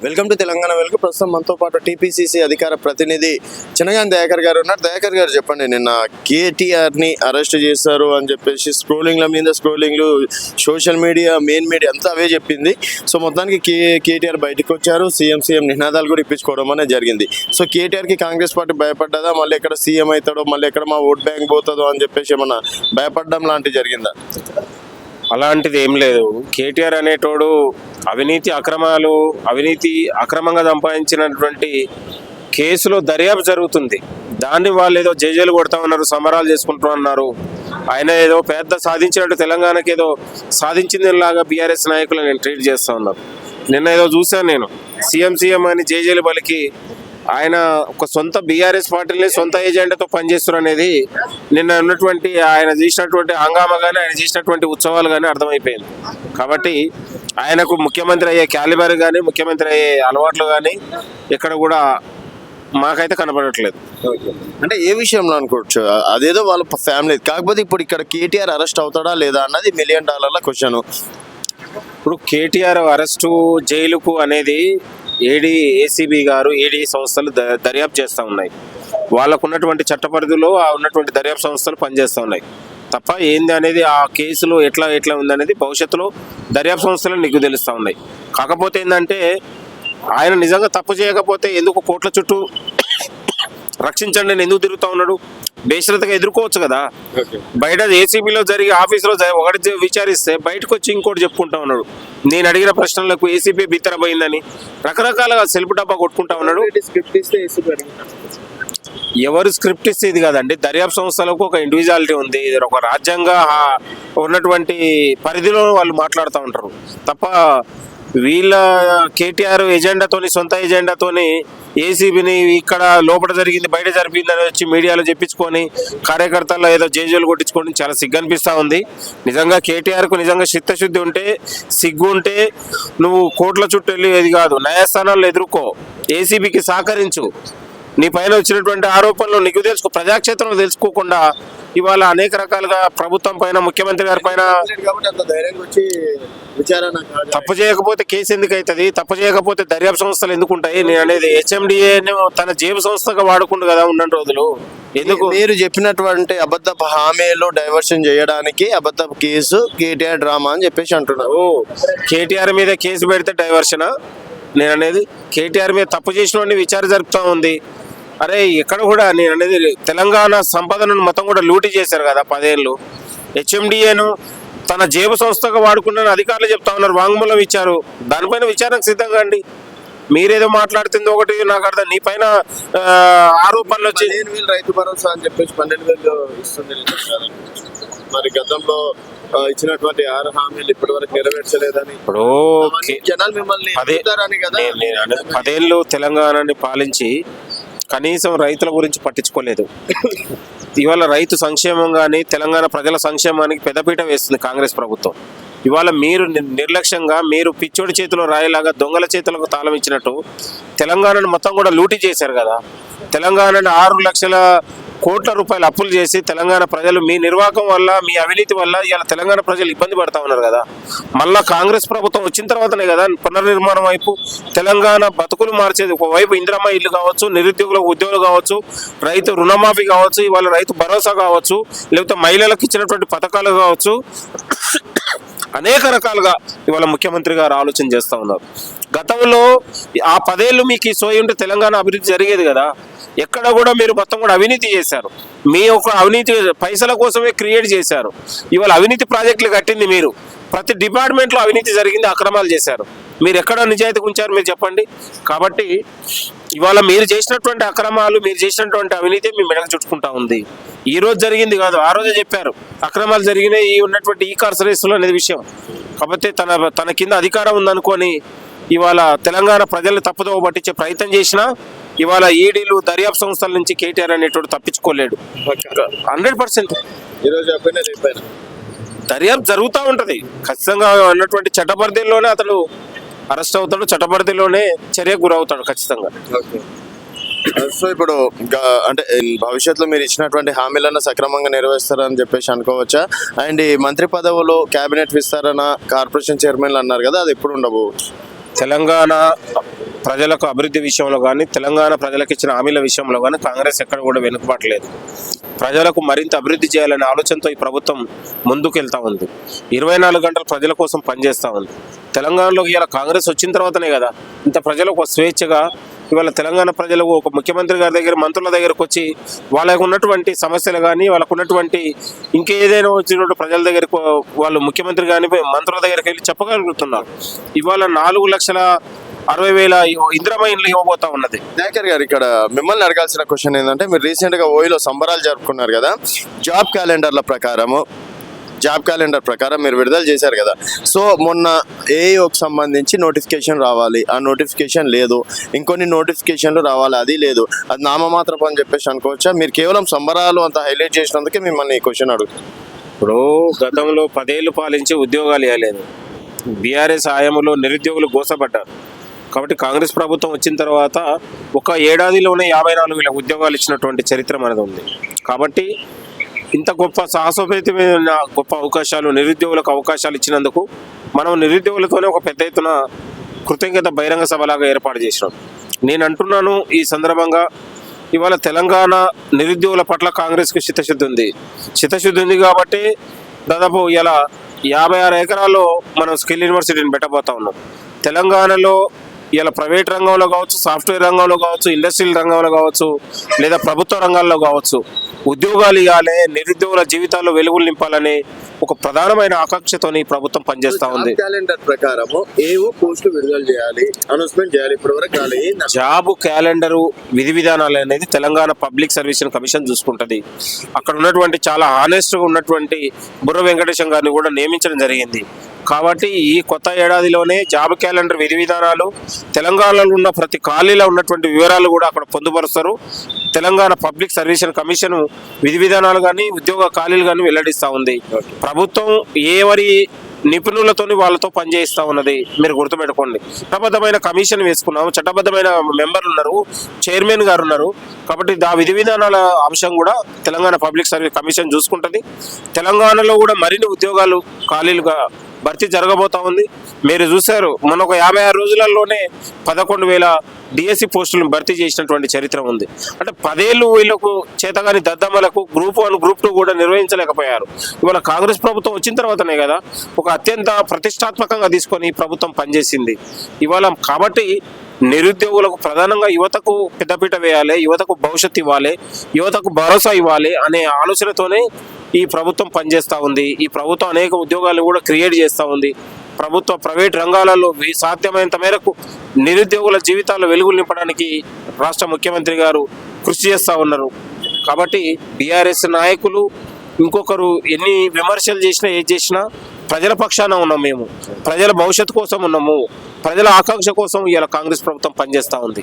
Welcome to Telangana వెలుగు. ప్రస్తుతం మనతో పాటు టీపీసీసీ అధికార ప్రతినిధి చినగాని దయాకర్ గారు ఉన్నారు. దయాకర్ గారు చెప్పండి, నిన్న కేటీఆర్ని అరెస్ట్ చేశారు అని చెప్పేసి స్క్రోలింగ్ల మీద స్క్రోలింగ్లు, సోషల్ మీడియా, మెయిన్ మీడియా అంతా అవే చెప్పింది. సో మొత్తానికి కేటీఆర్ బయటకు వచ్చారు. సీఎం నినాదాలు కూడా ఇప్పించుకోవడం అనేది జరిగింది. సో కేటీఆర్కి కాంగ్రెస్ పార్టీ భయపడ్డదా, మళ్ళీ ఎక్కడ సీఎం అవుతాడో, మళ్ళీ ఎక్కడ మా ఓట్ బ్యాంక్ పోతుందో అని చెప్పేసి ఏమన్నా భయపడడం లాంటివి జరిగిందా? అలాంటిది ఏం లేదు. కేటీఆర్ అనేటోడు అవినీతి అక్రమంగా సంపాదించినటువంటి కేసులో దర్యాప్తు జరుగుతుంది. దాన్ని వాళ్ళు ఏదో జైలు కొడతా ఉన్నారు, సమరాలు చేసుకుంటూ ఉన్నారు. ఆయన ఏదో పెద్ద సాధించినట్టు, తెలంగాణకి ఏదో సాధించిందిలాగా బీఆర్ఎస్ నాయకులు నేను ట్రీట్ చేస్తూ ఉన్నారు. నిన్న ఏదో చూశాను నేను, సీఎం అని జైలు పలికి ఆయన ఒక సొంత బీఆర్ఎస్ పార్టీని సొంత ఏజెండాతో పనిచేస్తున్నారు అనేది నిన్న ఉన్నటువంటి ఆయన చేసినటువంటి హంగామా కానీ, ఆయన చేసినటువంటి ఉత్సవాలు కానీ అర్థమైపోయింది. కాబట్టి ఆయనకు ముఖ్యమంత్రి అయ్యే క్యాలిబర్ కానీ, ముఖ్యమంత్రి అయ్యే అలవాట్లు కానీ ఎక్కడ కూడా మాకైతే కనపడట్లేదు. అంటే ఏ విషయంలో అనుకోవచ్చు, అదేదో వాళ్ళ ఫ్యామిలీ. కాకపోతే ఇప్పుడు ఇక్కడ కేటీఆర్ అరెస్ట్ అవుతాడా లేదా అన్నది $1 మిలియన్ క్వశ్చన్. ఇప్పుడు కేటీఆర్ అరెస్టు, జైలుకు అనేది ఏసీబీ గారు, ఏడీ సంస్థలు దర్యాప్తు చేస్తూ ఉన్నాయి. వాళ్ళకు ఉన్నటువంటి చట్ట పరిధిలో ఉన్నటువంటి దర్యాప్తు సంస్థలు పనిచేస్తూ ఉన్నాయి తప్ప ఏంది అనేది, ఆ కేసులో ఎట్లా ఉందనేది భవిష్యత్తులో దర్యాప్తు సంస్థలు నీకు తెలుస్తూ ఉన్నాయి. కాకపోతే ఏంటంటే, ఆయన నిజంగా తప్పు చేయకపోతే ఎందుకు కోట్ల చుట్టూ రక్షించండి నేను ఎందుకు తిరుగుతూ ఉన్నాడు? బేషరతుగా ఎదుర్కోవచ్చు కదా. బయట ఏసీబీలో జరిగి ఆఫీసులో ఒకటి విచారిస్తే బయటకు వచ్చి ఇంకోటి చెప్పుకుంటా ఉన్నాడు. నేను అడిగిన ప్రశ్నలకు ఏసీబీ బిత్తరపోయిందని రకరకాలుగా సెల్ఫ్ డబ్బా కొట్టుకుంటా ఉన్నాడు. ఎవరు స్క్రిప్ట్ ఇస్తే ఇది కాదండి. దర్యాప్తు సంస్థలకు ఒక ఇండివిజువాలిటీ ఉంది, ఒక రాజ్యాంగ ఉన్నటువంటి పరిధిలో వాళ్ళు మాట్లాడుతూ ఉంటారు తప్ప వీళ్ళ కేటీఆర్ ఎజెండాతోని, సొంత ఎజెండాతోని ఏసీబీని ఇక్కడ లోపల జరిగింది బయట జరిపిందని వచ్చి మీడియాలో చెప్పించుకొని కార్యకర్తల్లో ఏదో జేజేలు కొట్టించుకొని చాలా సిగ్గు అనిపిస్తూ ఉంది. నిజంగా కేటీఆర్కు నిజంగా చిత్తశుద్ధి ఉంటే, సిగ్గు ఉంటే నువ్వు కోట్ల చుట్టూ వెళ్ళి ఏది కాదు, న్యాయస్థానాల్లో ఎదుర్కో, ఏసీబీకి సహకరించు. నీ పైన వచ్చినటువంటి ఆరోపణలు నీకు తెలుసుకో, ప్రజాక్షేత్రంలో తెలుసుకోకుండా ఇవాళ అనేక రకాలుగా ప్రభుత్వం పైన, ముఖ్యమంత్రి గారి పైన తప్పు చేయకపోతే కేసు ఎందుకు అవుతుంది? తప్పు చేయకపోతే దర్యాప్తు సంస్థలు ఎందుకు ఉంటాయి? నేను అనేది హెచ్ఎండిఏ తన జేబు సంస్థగా వాడుకుంటు కదా ఉన్న రోజులు. ఎందుకు మీరు చెప్పినటువంటి అబద్ధ హామీలు డైవర్షన్ చేయడానికి అబద్ధ కేసు, కేటీఆర్ డ్రామా అని చెప్పేసి అంటున్నారు. కేటీఆర్ మీద కేసు పెడితే డైవర్షనా? నేను అనేది కేటీఆర్ మీద తప్పు చేసిన విచారణ జరుపుతా ఉంది. అరే ఎక్కడ కూడా నేను అనేది తెలంగాణ సంపదను మొత్తం కూడా లూటీ చేశారు కదా 10 ఏళ్ళు. హెచ్ఎండిఏను తన జేబు సంస్థగా వాడుకున్న అధికారులు చెప్తా ఉన్నారు, వాంగ్మూలం ఇచ్చారు. దానిపైన విచారణకు సిద్ధంగా అండి. మీరేదో మాట్లాడుతుంది ఒకటి, నాకు అర్థం. నీ పైన ఆరోపణలు వచ్చి రైతు భరోసా అని చెప్పేసి 12,000 ఇస్తుంది. మరి గతంలో ఇచ్చినటువంటి 6 హామీలు ఇప్పటి వరకు నెరవేర్చలేదని ఇప్పుడు జనాలు మిమ్మల్ని 10 ఏళ్ళు తెలంగాణని పాలించి కనీసం రైతుల గురించి పట్టించుకోలేదు. ఇవాళ రైతు సంక్షేమం కానీ, తెలంగాణ ప్రజల సంక్షేమానికి పెద్దపీట వేస్తుంది కాంగ్రెస్ ప్రభుత్వం. ఇవాళ మీరు నిర్లక్ష్యంగా, మీరు పిచ్చోడి చేతిలో రాయిలాగా దొంగల చేతులకు తాళం ఇచ్చినట్టు తెలంగాణను మొత్తం కూడా లూటీ చేశారు కదా. తెలంగాణని 6 లక్షల కోట్ల రూపాయలు అప్పులు చేసి తెలంగాణ ప్రజలు మీ నిర్వాహకం వల్ల, మీ అవినీతి వల్ల ఇవాళ తెలంగాణ ప్రజలు ఇబ్బంది పడతా ఉన్నారు కదా. మళ్ళా కాంగ్రెస్ ప్రభుత్వం వచ్చిన తర్వాతనే కదా పునర్నిర్మాణం వైపు తెలంగాణ బతుకులు మార్చేది. ఒకవైపు ఇందిరమ్మ ఇల్లు కావచ్చు, నిరుద్యోగులకు ఉద్యోగులు కావచ్చు, రైతు రుణమాఫీ కావచ్చు, ఇవాళ రైతు భరోసా కావచ్చు, లేకపోతే మహిళలకు ఇచ్చినటువంటి పథకాలు కావచ్చు, అనేక రకాలుగా ఇవాళ ముఖ్యమంత్రి గారు ఆలోచన చేస్తూ ఉన్నారు. గతంలో ఆ 10 ఏళ్ళు మీకు ఈ సోయి ఉంటే తెలంగాణ అభివృద్ధి జరిగేది కదా. ఎక్కడ కూడా మీరు మొత్తం కూడా అవినీతి చేశారు. మీ యొక్క అవినీతి పైసల కోసమే క్రియేట్ చేశారు. ఇవాళ అవినీతి ప్రాజెక్టులు కట్టింది మీరు. ప్రతి డిపార్ట్మెంట్లో అవినీతి జరిగింది, అక్రమాలు చేశారు. మీరు ఎక్కడ నిజాయితీ ఉంచారు మీరు చెప్పండి. కాబట్టి ఇవాళ మీరు చేసినటువంటి అక్రమాలు, మీరు చేసినటువంటి అవినీతి మీ మెడకు చుట్టుకుంటా ఉంది. ఈ రోజు జరిగింది కాదు, ఆ రోజే చెప్పారు అక్రమాలు జరిగినాయి ఈ ఉన్నటువంటి ఈ కార్పొరేషన్లో అనేది విషయం. కాబట్టి తన కింద అధికారం ఉందనుకొని ఇవాళ తెలంగాణ ప్రజల్ని తప్పుదోవ పట్టించే ప్రయత్నం చేసినా ఇవాళ ఈడీలు, దర్యాప్తు సంస్థల నుంచి కేటీఆర్ అనేటువంటి తప్పించుకోలేడు. 100% దర్యాప్తు జరుగుతూ ఉంటుంది. ఖచ్చితంగా ఉన్నటువంటి చట్టపరిధిలోనే అతను అరెస్ట్ అవుతాడు, చట్టపరిధిలోనే చర్యకు గురవుతాడు ఖచ్చితంగా. సో ఇప్పుడు అంటే భవిష్యత్తులో మీరు ఇచ్చినటువంటి హామీలను సక్రమంగా నెరవేరుస్తారని చెప్పేసి అనుకోవచ్చా? అండ్ ఈ మంత్రి పదవులు, క్యాబినెట్ విస్తరణ, కార్పొరేషన్ చైర్మన్లు అన్నారు కదా, అది ఎప్పుడు ఉండబోవచ్చు? తెలంగాణ ప్రజలకు అభివృద్ధి విషయంలో కానీ తెలంగాణ ప్రజలకు ఇచ్చిన హామీల విషయంలో కానీ కాంగ్రెస్ ఎక్కడ కూడా వెనుకబడలేదు. ప్రజలకు మరింత అభివృద్ధి చేయాలనే ఆలోచనతో ఈ ప్రభుత్వం ముందుకు వెళ్తూ ఉంది. 24 గంటలు ప్రజల కోసం పనిచేస్తూ ఉంది. తెలంగాణలో ఇవాళ కాంగ్రెస్ వచ్చిన తర్వాతనే కదా ఇంత ప్రజలకు స్వేచ్ఛగా ఇవాళ తెలంగాణ ప్రజలు ఒక ముఖ్యమంత్రి గారి దగ్గర మంత్రుల దగ్గరకు వచ్చి వాళ్ళకు ఉన్నటువంటి సమస్యలు కానీ వాళ్ళకు ఉన్నటువంటి ఇంకేదైనా వచ్చినట్టు ప్రజల దగ్గరకు వాళ్ళు ముఖ్యమంత్రి కానీ మంత్రుల దగ్గరికి వెళ్ళి చెప్పగలుగుతున్నారు. ఇవాళ 4,60,000 ఇందిరమ్మ ఇండ్లు ఇవ్వబోతా ఉన్నది. దయాకర్ గారు, ఇక్కడ మిమ్మల్ని అడగాల్సిన క్వశ్చన్ ఏంటంటే, మీరు రీసెంట్ గా ఓయిలో సంబరాలు జరుపుకున్నారు కదా, జాబ్ క్యాలెండర్ ప్రకారం మీరు విడుదల చేశారు కదా. సో మొన్న ఏఓకి సంబంధించి నోటిఫికేషన్ రావాలి, ఆ నోటిఫికేషన్ లేదు. ఇంకొన్ని నోటిఫికేషన్లు రావాలి, అది లేదు. అది నామమాత్రం అని చెప్పేసి అనుకోవచ్చా? మీరు కేవలం సంబరాలు అంత హైలైట్ చేసినందుకే మిమ్మల్ని ఈ క్వశ్చన్ అడుగుతాను. ఇప్పుడు గతంలో 10 ఏళ్ళు పాలించి ఉద్యోగాలు ఇవ్వలేదు. బీఆర్ఎస్ హయాంలో నిరుద్యోగులు గోసపడ్డారు. కాబట్టి కాంగ్రెస్ ప్రభుత్వం వచ్చిన తర్వాత ఒక ఏడాదిలోనే 54,000 ఉద్యోగాలు ఇచ్చినటువంటి చరిత్ర మనది ఉంది. కాబట్టి ఇంత గొప్ప సాహసోపేతమైన గొప్ప అవకాశాలు నిరుద్యోగులకు అవకాశాలు ఇచ్చినందుకు మనం నిరుద్యోగులతోనే ఒక పెద్ద ఎత్తున కృతజ్ఞత బహిరంగ సభలాగా ఏర్పాటు చేసినాం. నేను అంటున్నాను ఈ సందర్భంగా, ఇవాళ తెలంగాణ నిరుద్యోగుల పట్ల కాంగ్రెస్కి చిత్తశుద్ధి ఉంది కాబట్టి దాదాపు ఇలా 56 ఎకరాల్లో మనం స్కిల్ యూనివర్సిటీని పెట్టబోతా ఉన్నాం. తెలంగాణలో ఇలా ప్రైవేట్ రంగంలో కావచ్చు, సాఫ్ట్వేర్ రంగంలో కావచ్చు, ఇండస్ట్రియల్ రంగంలో కావచ్చు, లేదా ప్రభుత్వ రంగాల్లో కావచ్చు ఉద్యోగాలు ఇవ్వాలి, నిరుద్యోగుల జీవితాల్లో వెలుగులు నింపాలని ఒక ప్రధానమైన ఆకాంక్షతోని ప్రభుత్వం పనిచేస్తా ఉంది. క్యాలెండర్ ప్రకారం ఏవో పోస్టులు విడుదల చేయాలి, అనౌన్స్మెంట్ చేయాలి. ఇప్పటివరకు జాబ్ క్యాలెండరు విధి విధానాలు అనేది తెలంగాణ పబ్లిక్ సర్వీస్ కమిషన్ చూసుకుంటది. అక్కడ ఉన్నటువంటి చాలా హానెస్ట్గా ఉన్నటువంటి బుర్ర వెంకటేశం గారిని కూడా నియమించడం జరిగింది. కాబట్టి ఈ కొత్త ఏడాదిలోనే జాబ్ క్యాలెండర్ విధి విధానాలు, తెలంగాణలో ఉన్న ప్రతి ఖాళీలో ఉన్నటువంటి వివరాలు కూడా అక్కడ పొందుపరుస్తారు. తెలంగాణ పబ్లిక్ సర్వీస్ కమిషన్ విధి విధానాలు కానీ ఉద్యోగ ఖాళీలు కానీ వెల్లడిస్తూ ఉంది. ప్రభుత్వం ఎవరి నిపుణులతోని వాళ్ళతో పనిచేస్తూ ఉన్నది. మీరు గుర్తుపెట్టుకోండి, చట్టబద్ధమైన కమిషన్ వేసుకున్నాము, చట్టబద్ధమైన మెంబర్లు ఉన్నారు, చైర్మన్ గారు ఉన్నారు. కాబట్టి ఆ విధి విధానాల అంశం కూడా తెలంగాణ పబ్లిక్ సర్వీస్ కమిషన్ చూసుకుంటుంది. తెలంగాణలో కూడా మరిన్ని ఉద్యోగాలు ఖాళీలుగా భర్తీ జరగబోతా ఉంది. మీరు చూశారు, మొన్న ఒక 56 రోజులలోనే 11,000 డిఎస్సి పోస్టులను భర్తీ చేసినటువంటి చరిత్ర ఉంది. అంటే 10 ఏళ్ళు వీళ్ళకు చేతగాని దద్దమ్మలకు గ్రూప్ 1 గ్రూప్ 2 కూడా నిర్వహించలేకపోయారు. ఇవాళ కాంగ్రెస్ ప్రభుత్వం వచ్చిన తర్వాతనే కదా ఒక అత్యంత ప్రతిష్టాత్మకంగా తీసుకొని ప్రభుత్వం పనిచేసింది ఇవాళ. కాబట్టి నిరుద్యోగులకు ప్రధానంగా యువతకు పెద్దపీట వేయాలి, యువతకు భవిష్యత్తు ఇవ్వాలి, యువతకు భరోసా ఇవ్వాలి అనే ఆలోచనతోనే ఈ ప్రభుత్వం పనిచేస్తూ ఉంది. ఈ ప్రభుత్వం అనేక ఉద్యోగాలు కూడా క్రియేట్ చేస్తూ ఉంది. ప్రభుత్వ ప్రైవేట్ రంగాలలో సాధ్యమైనంత మేరకు నిరుద్యోగుల జీవితాల్లో వెలుగులు నింపడానికి రాష్ట్ర ముఖ్యమంత్రి గారు కృషి చేస్తూ ఉన్నారు. కాబట్టి బీఆర్ఎస్ నాయకులు ఇంకొకరు ఎన్ని విమర్శలు చేసినా ఏది చేసినా ప్రజల పక్షాన ఉన్నాం మేము, ప్రజల భవిష్యత్తు కోసం ఉన్నాము, ప్రజల ఆకాంక్ష కోసం ఇవాళ కాంగ్రెస్ ప్రభుత్వం పనిచేస్తూ ఉంది.